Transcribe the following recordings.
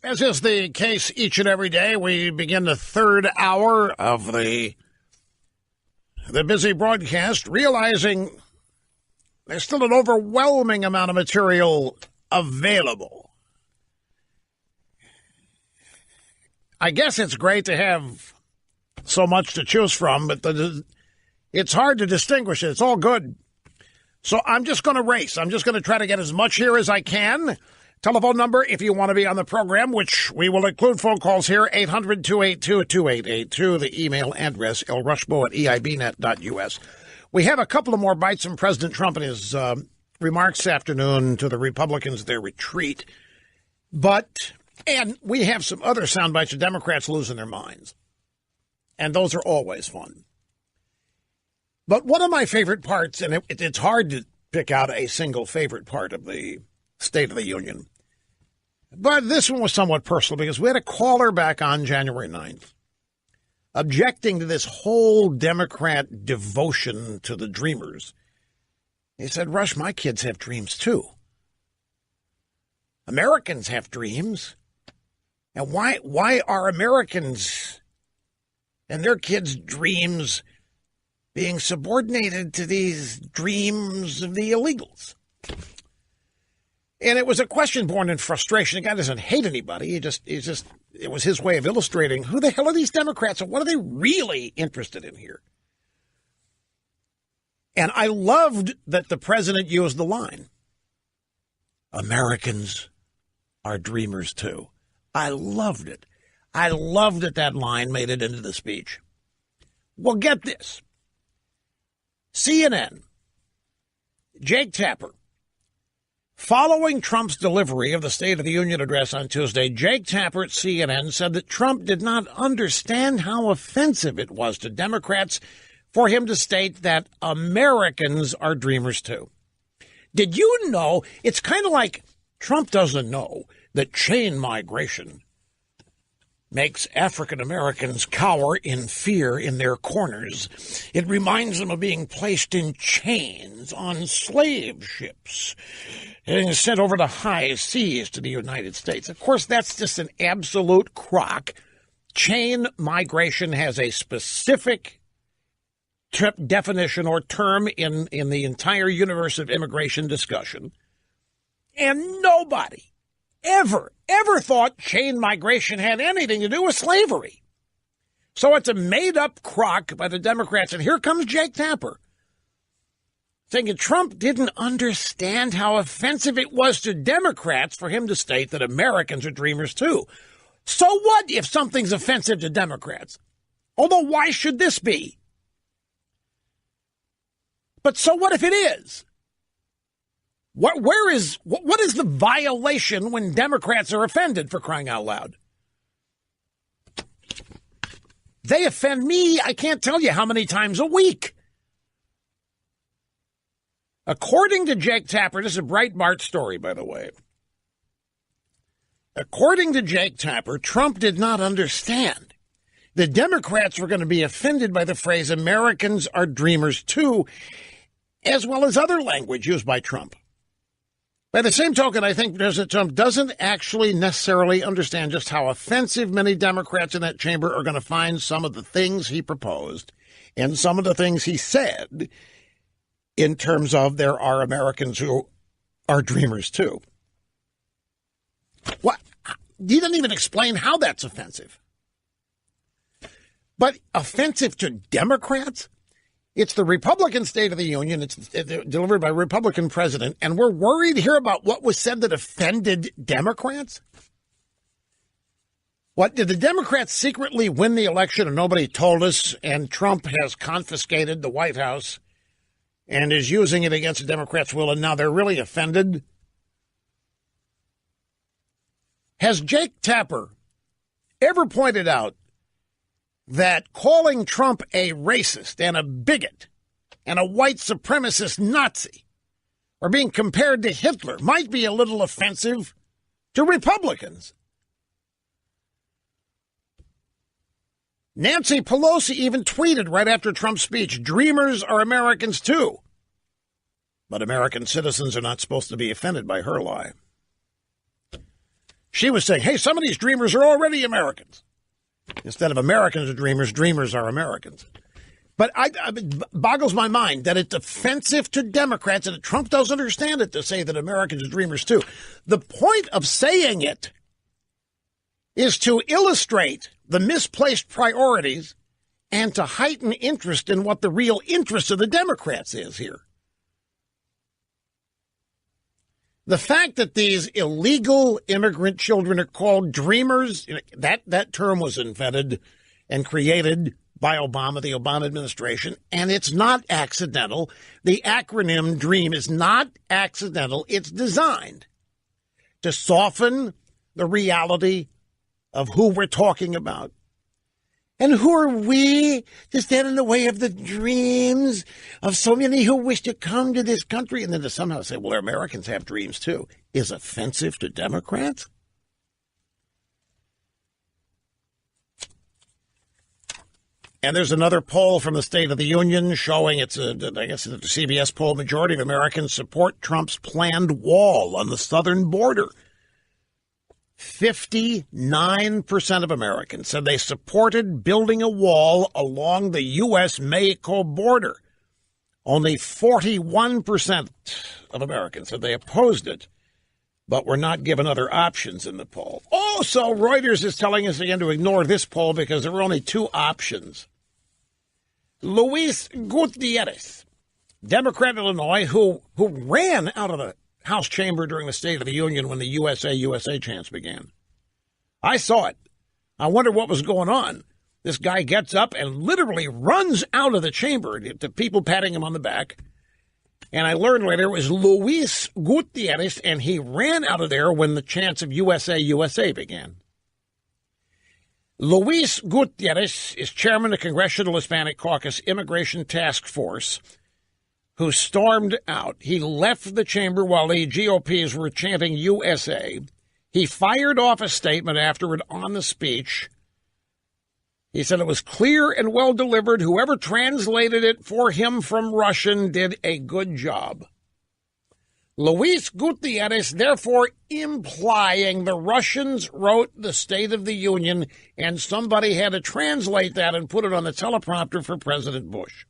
As is the case each and every day, we begin the third hour of the busy broadcast, realizing there's still an overwhelming amount of material available. I guess it's great to have so much to choose from, but it's hard to distinguish it. It's all good. So I'm just going to race. I'm just going to try to get as much here as I can. Telephone number, if you want to be on the program, which we will include phone calls here, 800-282-2882. The email address, lrushbo@eibnet.us. We have a couple of more bites from President Trump in his remarks this afternoon to the Republicans at their retreat. And we have some other sound bites of Democrats losing their minds. And those are always fun. But one of my favorite parts, and it's hard to pick out a single favorite part of the State of the Union, but this one was somewhat personal because we had a caller back on January 9th objecting to this whole Democrat devotion to the dreamers. He said, Rush, my kids have dreams too. Americans have dreams. And why are Americans and their kids' dreams being subordinated to these dreams of the illegals? And it was a question born in frustration. The guy doesn't hate anybody. It was his way of illustrating who the hell are these Democrats and what are they really interested in here? And I loved that the president used the line, Americans are dreamers too. I loved it. I loved that line made it into the speech. Well, get this. CNN, Jake Tapper. Following Trump's delivery of the State of the Union address on Tuesday, Jake Tapper at CNN said that Trump did not understand how offensive it was to Democrats for him to state that Americans are dreamers too. Did you know, it's kind of like Trump doesn't know that chain migration makes African Americans cower in fear in their corners. It reminds them of being placed in chains on slave ships and sent over the high seas to the United States. Of course, that's just an absolute crock. Chain migration has a specific definition or term in the entire universe of immigration discussion. And nobody ever thought chain migration had anything to do with slavery. So it's a made-up crock by the Democrats. And here comes Jake Tapper saying Trump didn't understand how offensive it was to Democrats for him to state that Americans are dreamers too. So what if something's offensive to Democrats? Although why should this be? But so what if it is? What is the violation when Democrats are offended, for crying out loud? They offend me, I can't tell you how many times a week. According to Jake Tapper, this is a Breitbart story, by the way. According to Jake Tapper, Trump did not understand the Democrats were going to be offended by the phrase Americans are dreamers too, as well as other language used by Trump. By the same token, I think President Trump doesn't actually necessarily understand just how offensive many Democrats in that chamber are going to find some of the things he proposed and some of the things he said in terms of there are Americans who are dreamers too. What? He didn't even explain how that's offensive. But offensive to Democrats? It's the Republican State of the Union. It's delivered by a Republican president. And we're worried here about what was said that offended Democrats? What, did the Democrats secretly win the election and nobody told us, and Trump has confiscated the White House and is using it against the Democrats' will, and now they're really offended? Has Jake Tapper ever pointed out that calling Trump a racist and a bigot and a white supremacist Nazi or being compared to Hitler might be a little offensive to Republicans? Nancy Pelosi even tweeted right after Trump's speech, dreamers are Americans too. But American citizens are not supposed to be offended by her lie. She was saying, hey, some of these dreamers are already Americans. Instead of Americans are dreamers, dreamers are Americans. But it boggles my mind that it's offensive to Democrats and that Trump doesn't understand it to say that Americans are dreamers too. The point of saying it is to illustrate the misplaced priorities and to heighten interest in what the real interest of the Democrats is here. The fact that these illegal immigrant children are called dreamers, that term was invented and created by Obama, the Obama administration, and it's not accidental. The acronym DREAM is not accidental. It's designed to soften the reality of who we're talking about. And who are we to stand in the way of the dreams of so many who wish to come to this country? And then to somehow say, well, Americans have dreams too, is offensive to Democrats? And there's another poll from the State of the Union showing I guess it's a CBS poll, majority of Americans support Trump's planned wall on the southern border. 59% of Americans said they supported building a wall along the U.S.-Mexico border. Only 41% of Americans said they opposed it, but were not given other options in the poll. Also, Reuters is telling us again to ignore this poll because there were only two options. Luis Gutierrez, Democrat of Illinois, who ran out of the House chamber during the State of the Union when the USA chants began. I saw it. I wondered what was going on. This guy gets up and literally runs out of the chamber to people patting him on the back. And I learned later it was Luis Gutierrez, and he ran out of there when the chants of USA began. Luis Gutierrez is chairman of the Congressional Hispanic Caucus Immigration Task Force, who stormed out. He left the chamber while the GOPs were chanting USA. He fired off a statement afterward on the speech. He said it was clear and well delivered. Whoever translated it for him from Russian did a good job. Luis Gutierrez, therefore implying the Russians wrote the State of the Union and somebody had to translate that and put it on the teleprompter for President Bush.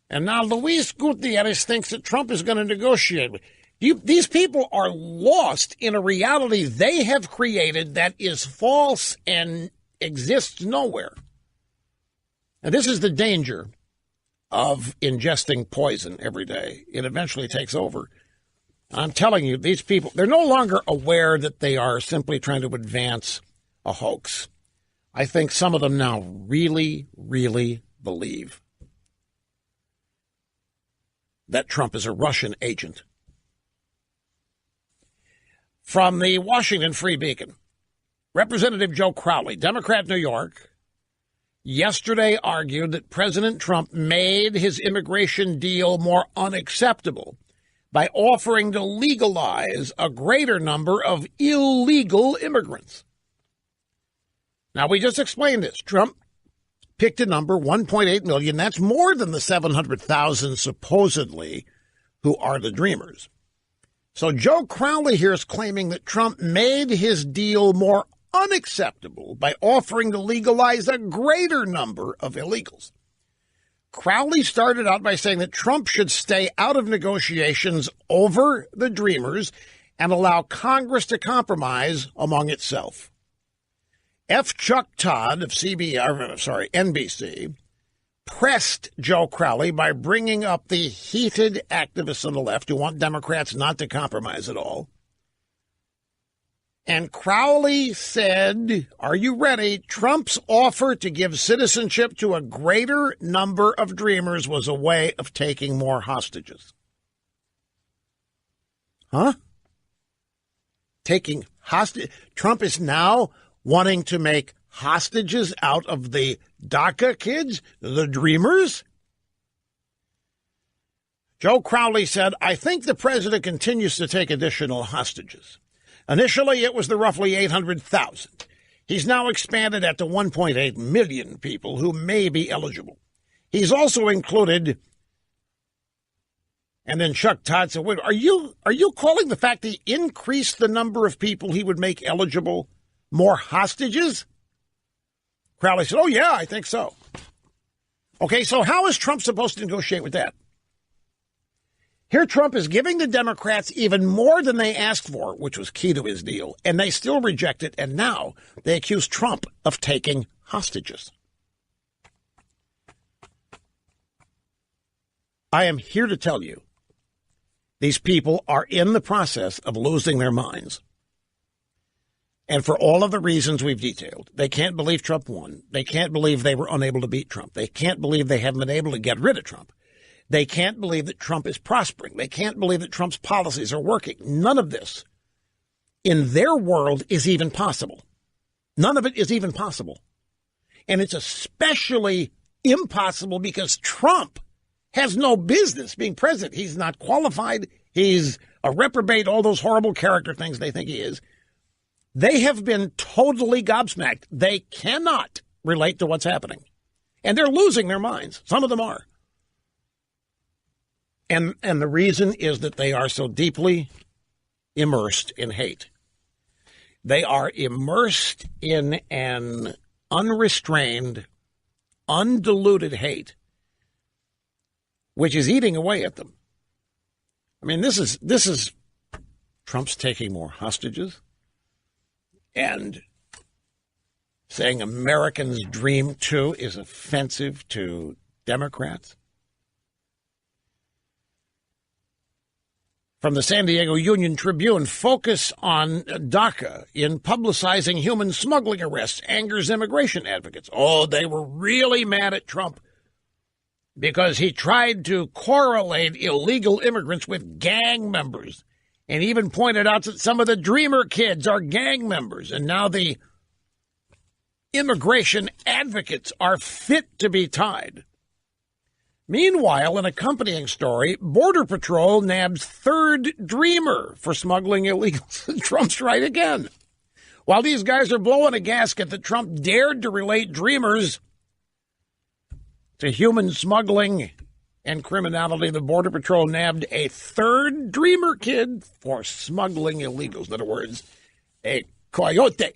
And now Luis Gutierrez thinks that Trump is going to negotiate with. These people are lost in a reality they have created that is false and exists nowhere. And this is the danger of ingesting poison every day. It eventually takes over. I'm telling you, these people, they're no longer aware that they are simply trying to advance a hoax. I think some of them now really, really believe that Trump is a Russian agent. From the Washington Free Beacon, Representative Joe Crowley, Democrat, New York, yesterday argued that President Trump made his immigration deal more unacceptable by offering to legalize a greater number of illegal immigrants. Now, we just explained this. Trump picked a number, 1.8 million. That's more than the 700,000 supposedly who are the dreamers. So Joe Crowley here is claiming that Trump made his deal more unacceptable by offering to legalize a greater number of illegals. Crowley started out by saying that Trump should stay out of negotiations over the dreamers and allow Congress to compromise among itself. F. Chuck Todd of NBC pressed Joe Crowley by bringing up the heated activists on the left who want Democrats not to compromise at all. And Crowley said, are you ready? Trump's offer to give citizenship to a greater number of dreamers was a way of taking more hostages. Huh? Taking hostage? Trump is now wanting to make hostages out of the DACA kids, the dreamers? Joe Crowley said, I think the president continues to take additional hostages. Initially, it was the roughly 800,000. He's now expanded that to 1.8 million people who may be eligible. He's also included And then Chuck Todd said, wait, are you calling the fact he increased the number of people he would make eligible more hostages? Crowley said, oh, yeah, I think so. Okay, so how is Trump supposed to negotiate with that? Here Trump is giving the Democrats even more than they asked for, which was key to his deal, and they still reject it, and now they accuse Trump of taking hostages. I am here to tell you, these people are in the process of losing their minds. And for all of the reasons we've detailed, they can't believe Trump won. They can't believe they were unable to beat Trump. They can't believe they haven't been able to get rid of Trump. They can't believe that Trump is prospering. They can't believe that Trump's policies are working. None of this in their world is even possible. None of it is even possible. And it's especially impossible because Trump has no business being president. He's not qualified. He's a reprobate, all those horrible character things they think he is. They have been totally gobsmacked. They cannot relate to what's happening. And they're losing their minds. Some of them are. And the reason is that they are so deeply immersed in hate. They are immersed in an unrestrained, undiluted hate, which is eating away at them. I mean, this is Trump's taking more hostages and saying Americans' dream too is offensive to Democrats. From the San Diego Union Tribune, focus on DACA in publicizing human smuggling arrests angers immigration advocates. Oh, they were really mad at Trump because he tried to correlate illegal immigrants with gang members and even pointed out that some of the Dreamer kids are gang members. And now the immigration advocates are fit to be tied. Meanwhile, an accompanying story, Border Patrol nabs third Dreamer for smuggling illegals. Trump's right again. While these guys are blowing a gasket that Trump dared to relate Dreamers to human smuggling and criminality, the Border Patrol nabbed a third Dreamer kid for smuggling illegals. In other words, a coyote.